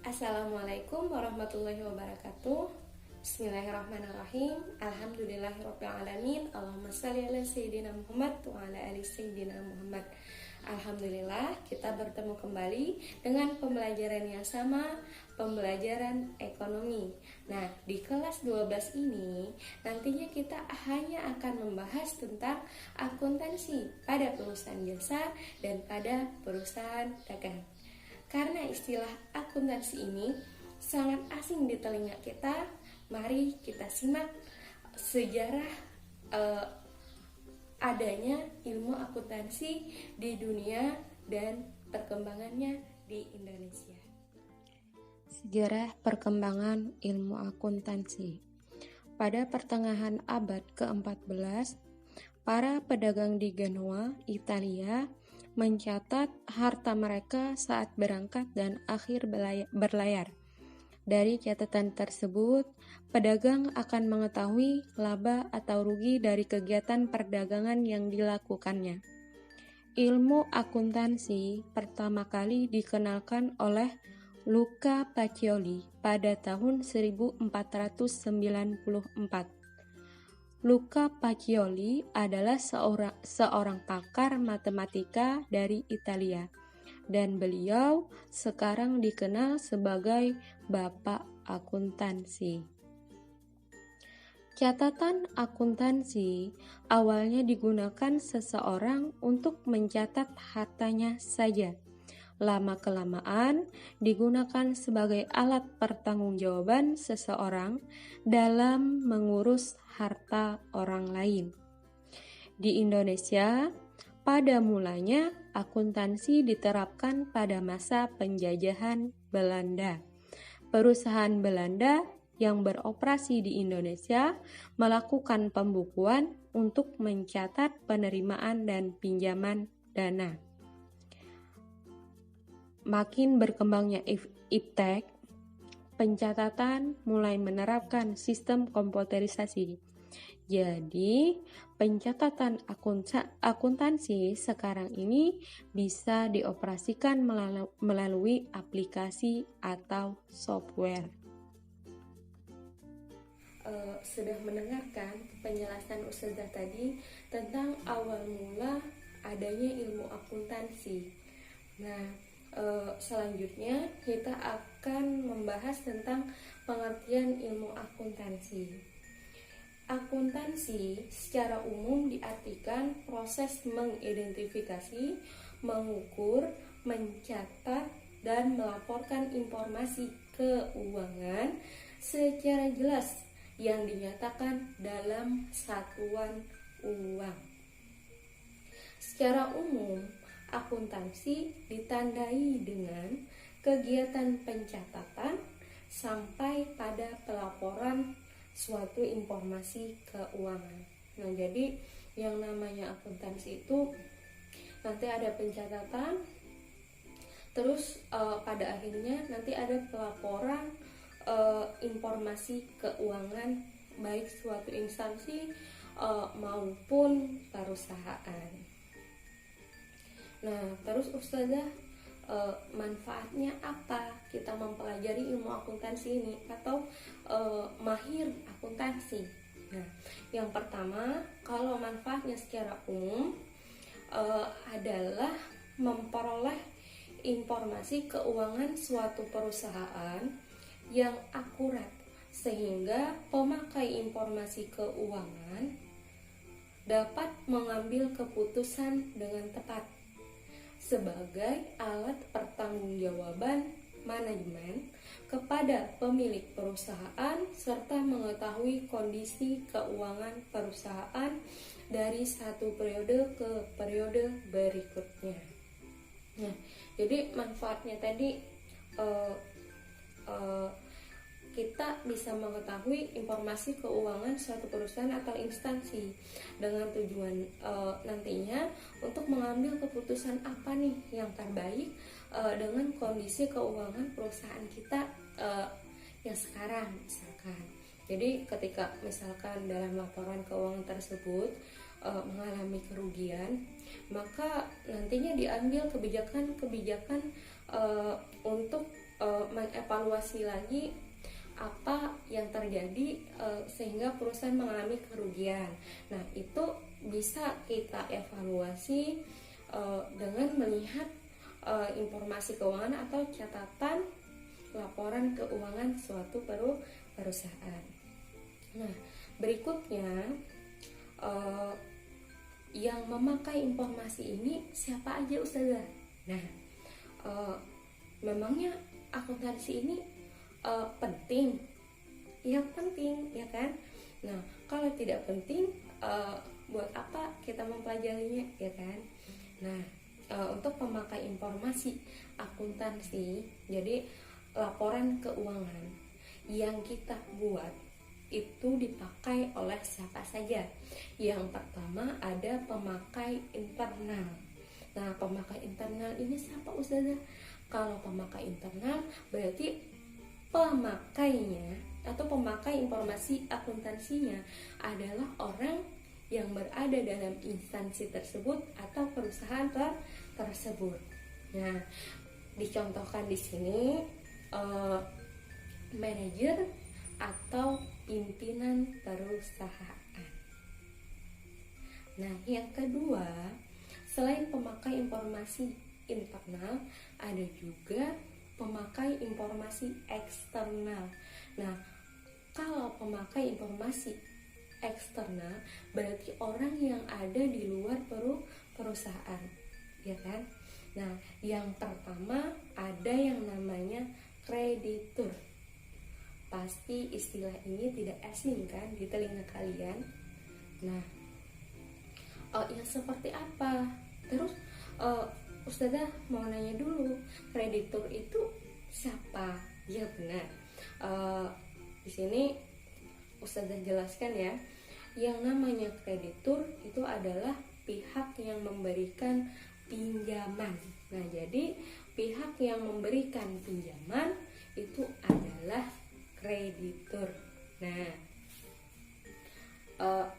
Assalamualaikum warahmatullahi wabarakatuh. Bismillahirrahmanirrahim. Alhamdulillahirrahmanirrahim. Allahumma salli ala Sayyidina Muhammad wa ala ali Sayyidina Muhammad. Alhamdulillah, kita bertemu kembali dengan pembelajaran yang sama, pembelajaran ekonomi. Nah, di kelas 12 ini nantinya kita hanya akan membahas tentang akuntansi pada perusahaan jasa dan pada perusahaan dagang. Karena istilah akuntansi ini sangat asing di telinga kita, mari kita simak sejarah adanya ilmu akuntansi di dunia dan perkembangannya di Indonesia. Sejarah perkembangan ilmu akuntansi. Pada pertengahan abad ke-14, para pedagang di Genoa, Italia, mencatat harta mereka saat berangkat dan akhir berlayar. Dari catatan tersebut, pedagang akan mengetahui laba atau rugi dari kegiatan perdagangan yang dilakukannya. Ilmu akuntansi pertama kali dikenalkan oleh Luca Pacioli pada tahun 1494. Luca Pacioli adalah seorang pakar matematika dari Italia, dan beliau sekarang dikenal sebagai Bapak Akuntansi. Catatan akuntansi awalnya digunakan seseorang untuk mencatat hartanya saja. Lama-kelamaan digunakan sebagai alat pertanggungjawaban seseorang dalam mengurus harta orang lain. Di Indonesia, pada mulanya akuntansi diterapkan pada masa penjajahan Belanda. Perusahaan Belanda yang beroperasi di Indonesia melakukan pembukuan untuk mencatat penerimaan dan pinjaman dana. Makin berkembangnya iptek, pencatatan mulai menerapkan sistem komputerisasi. Jadi, pencatatan akuntansi sekarang ini bisa dioperasikan melalui aplikasi atau software. Sudah mendengarkan penjelasan Ustazah tadi tentang awal mula adanya ilmu akuntansi. Nah, selanjutnya kita akan membahas tentang pengertian ilmu akuntansi. Akuntansi secara umum diartikan proses mengidentifikasi, mengukur, mencatat, dan melaporkan informasi keuangan secara jelas yang dinyatakan dalam satuan uang. Secara umum, akuntansi ditandai dengan kegiatan pencatatan sampai pada pelaporan suatu informasi keuangan. Nah, jadi yang namanya akuntansi itu nanti ada pencatatan, terus pada akhirnya nanti ada pelaporan informasi keuangan baik suatu instansi maupun perusahaan. Nah, terus Ustazah, manfaatnya apa kita mempelajari ilmu akuntansi ini atau mahir akuntansi? Nah, yang pertama, kalau manfaatnya secara umum adalah memperoleh informasi keuangan suatu perusahaan yang akurat, sehingga pemakai informasi keuangan dapat mengambil keputusan dengan tepat sebagai alat pertanggungjawaban manajemen kepada pemilik perusahaan serta mengetahui kondisi keuangan perusahaan dari satu periode ke periode berikutnya. Nah, jadi manfaatnya tadi kita bisa mengetahui informasi keuangan suatu perusahaan atau instansi dengan tujuan nantinya untuk mengambil keputusan apa nih yang terbaik dengan kondisi keuangan perusahaan kita yang sekarang misalkan. Jadi ketika misalkan dalam laporan keuangan tersebut mengalami kerugian, maka nantinya diambil kebijakan-kebijakan untuk mengevaluasi lagi apa yang terjadi sehingga perusahaan mengalami kerugian. Nah, itu bisa kita evaluasi dengan melihat informasi keuangan atau catatan laporan keuangan suatu perusahaan. Nah, berikutnya yang memakai informasi ini siapa aja Ustazah? Nah, memangnya akuntansi ini penting? Ya penting, ya kan? Nah, kalau tidak penting, buat apa kita mempelajarinya, ya kan? Nah, untuk pemakai informasi akuntansi, jadi laporan keuangan yang kita buat itu dipakai oleh siapa saja. Yang pertama ada pemakai internal. Nah, pemakai internal ini siapa Ustazah? Kalau pemakai internal berarti pemakainya atau pemakai informasi akuntansinya adalah orang yang berada dalam instansi tersebut atau perusahaan tersebut. Nah, dicontohkan di sini manajer atau pimpinan perusahaan. Nah, yang kedua, selain pemakai informasi internal, ada juga pemakai informasi eksternal. Nah, kalau pemakai informasi eksternal berarti orang yang ada di luar perusahaan, ya kan? Nah, yang pertama ada yang namanya kreditur. Pasti istilah ini tidak asing kan di telinga kalian. Nah, yang seperti apa? Terus Ustazah mau nanya dulu, kreditur itu siapa? Ya benar. Di sini Ustazah jelaskan ya. Yang namanya kreditur itu adalah pihak yang memberikan pinjaman. Nah, jadi pihak yang memberikan pinjaman itu adalah kreditur. Nah,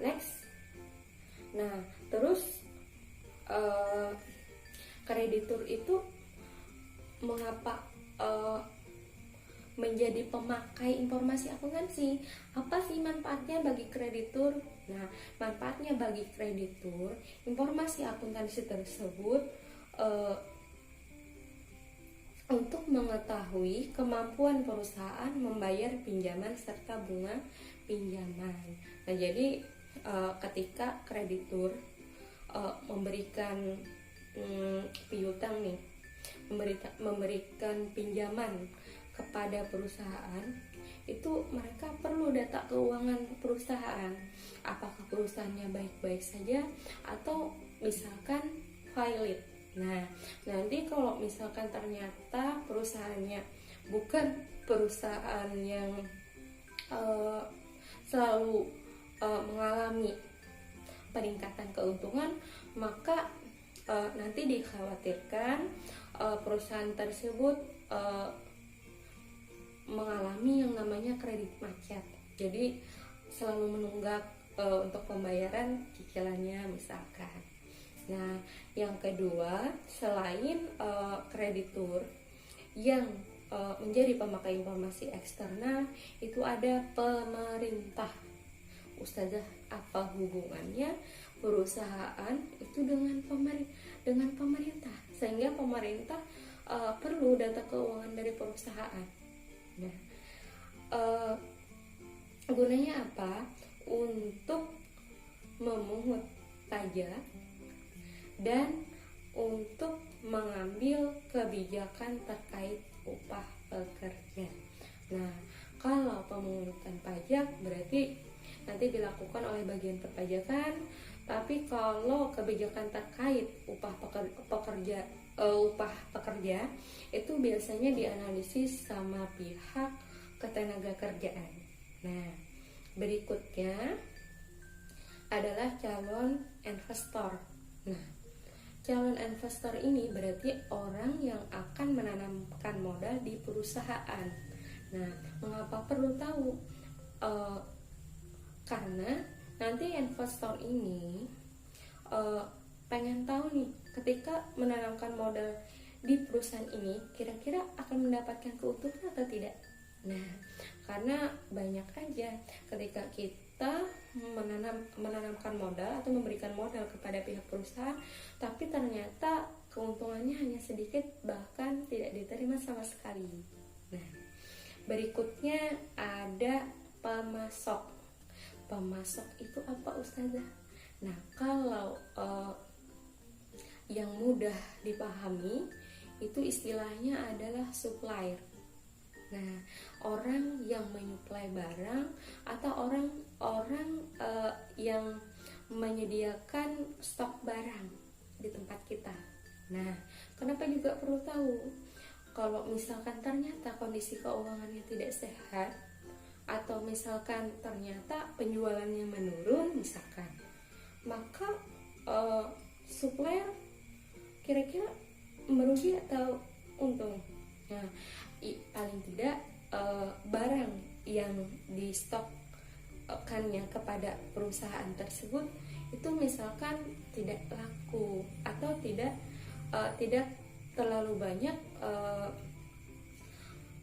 next. Nah, terus kreditur itu mengapa menjadi pemakai informasi akuntansi? Apa sih manfaatnya bagi kreditur? Nah, manfaatnya bagi kreditur, informasi akuntansi tersebut untuk mengetahui kemampuan perusahaan membayar pinjaman serta bunga pinjaman. Nah, jadi ketika kreditur memberikan piutang nih, memberikan pinjaman kepada perusahaan, itu mereka perlu data keuangan perusahaan. Apakah perusahaannya baik-baik saja atau misalkan valid. Nah, nanti kalau misalkan ternyata perusahaannya bukan perusahaan yang selalu mengalami peningkatan keuntungan, maka nanti dikhawatirkan perusahaan tersebut mengalami yang namanya kredit macet. Jadi selalu menunggak untuk pembayaran cicilannya misalkan. Nah, yang kedua, selain kreditur yang menjadi pemakai informasi eksternal, itu ada pemerintah. Ustazah, apa hubungannya perusahaan itu dengan pemerintah? Sehingga pemerintah perlu data keuangan dari perusahaan. Nah, gunanya apa? Untuk memungut pajak dan untuk mengambil kebijakan terkait upah pekerja. Nah, kalau pemungutan pajak berarti nanti dilakukan oleh bagian perpajakan, tapi kalau kebijakan terkait upah pekerja itu biasanya dianalisis sama pihak ketenagakerjaan. Nah, berikutnya adalah calon investor. Nah, calon investor ini berarti orang yang akan menanamkan modal di perusahaan. Nah, mengapa perlu tahu? Karena nanti investor ini pengen tahu nih, ketika menanamkan modal di perusahaan ini kira-kira akan mendapatkan keuntungan atau tidak. Nah, karena banyak aja ketika kita menanamkan modal atau memberikan modal kepada pihak perusahaan, tapi ternyata keuntungannya hanya sedikit, bahkan tidak diterima sama sekali. Nah, berikutnya ada pemasok. Pemasok itu apa, Ustazah? Nah, kalau yang mudah dipahami itu istilahnya adalah supplier. Nah, orang yang menyuplai barang atau orang yang menyediakan stok barang di tempat kita. Nah, kenapa juga perlu tahu? Kalau misalkan ternyata kondisi keuangannya tidak sehat, atau misalkan ternyata penjualannya menurun misalkan, maka supplier kira-kira merugi atau untung? Nah, paling tidak barang yang di stokkannya kepada perusahaan tersebut itu misalkan tidak laku atau tidak terlalu banyak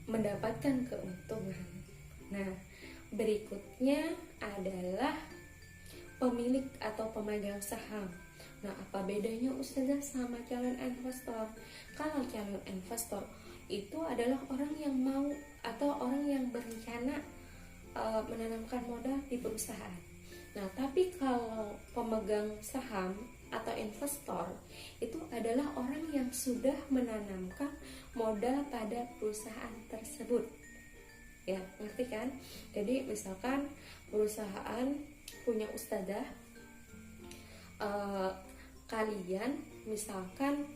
mendapatkan keuntungan. Nah, berikutnya adalah pemilik atau pemegang saham. Nah, apa bedanya Ustazah sama calon investor? Kalau calon investor itu adalah orang yang mau atau orang yang berencana menanamkan modal di perusahaan. Nah, tapi kalau pemegang saham atau investor itu adalah orang yang sudah menanamkan modal pada perusahaan tersebut. Ya, ngerti kan? Jadi misalkan perusahaan punya Ustazah, kalian misalkan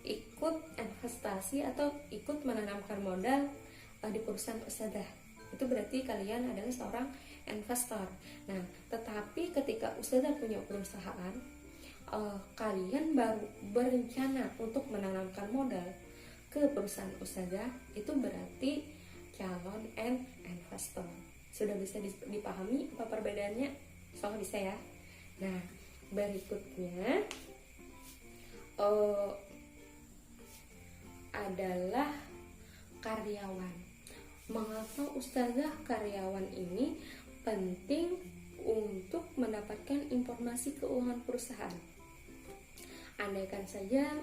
ikut investasi atau ikut menanamkan modal di perusahaan Ustazah, itu berarti kalian adalah seorang investor. Nah, tetapi ketika Ustazah punya perusahaan, kalian baru berencana untuk menanamkan modal ke perusahaan Ustazah, itu berarti calon investor. Sudah bisa dipahami apa perbedaannya? Soalnya bisa ya. Nah, berikutnya adalah karyawan. Mengapa Ustazah karyawan ini penting untuk mendapatkan informasi keuangan perusahaan? Andaikan saja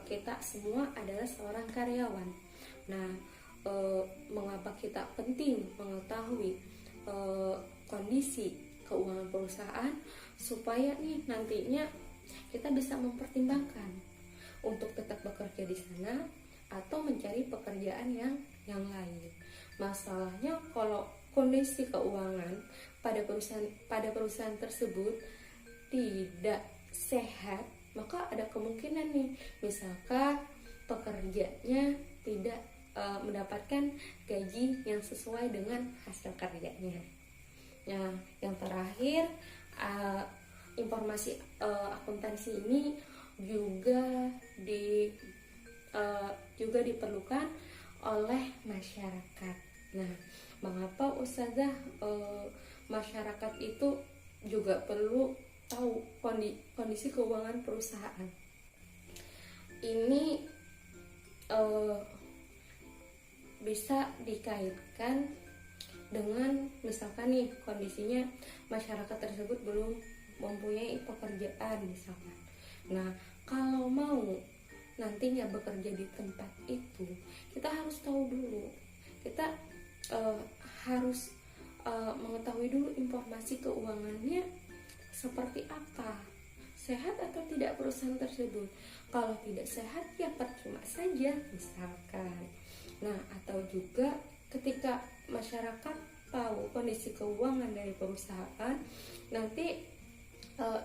kita semua adalah seorang karyawan. Nah, mengapa kita penting mengetahui kondisi keuangan perusahaan supaya nih nantinya kita bisa mempertimbangkan untuk tetap bekerja di sana atau mencari pekerjaan yang lain. Masalahnya kalau kondisi keuangan pada perusahaan tersebut tidak sehat, maka ada kemungkinan nih, misalkan pekerjanya tidak mendapatkan gaji yang sesuai dengan hasil karyanya. Nah, yang terakhir, informasi akuntansi ini juga diperlukan oleh masyarakat. Nah, mengapa Ustazah masyarakat itu juga perlu tahu kondisi keuangan perusahaan? Ini bisa dikaitkan dengan misalkan nih kondisinya masyarakat tersebut belum mempunyai pekerjaan misalkan. Nah, kalau mau nantinya bekerja di tempat itu, kita harus tahu dulu, kita harus mengetahui dulu informasi keuangannya seperti apa, sehat atau tidak perusahaan tersebut. Kalau tidak sehat ya percuma saja misalkan. Nah, atau juga ketika masyarakat tahu kondisi keuangan dari perusahaan, nanti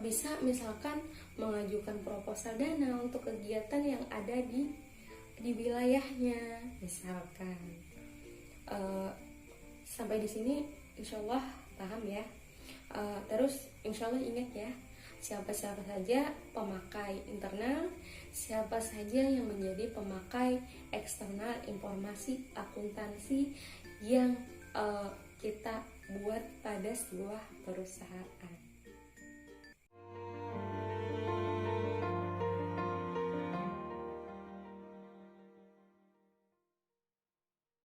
bisa misalkan mengajukan proposal dana untuk kegiatan yang ada di wilayahnya misalkan. Sampai di sini insyaallah paham ya. Terus insyaallah ingat ya, siapa-siapa saja pemakai internal, siapa saja yang menjadi pemakai eksternal informasi akuntansi yang kita buat pada sebuah perusahaan.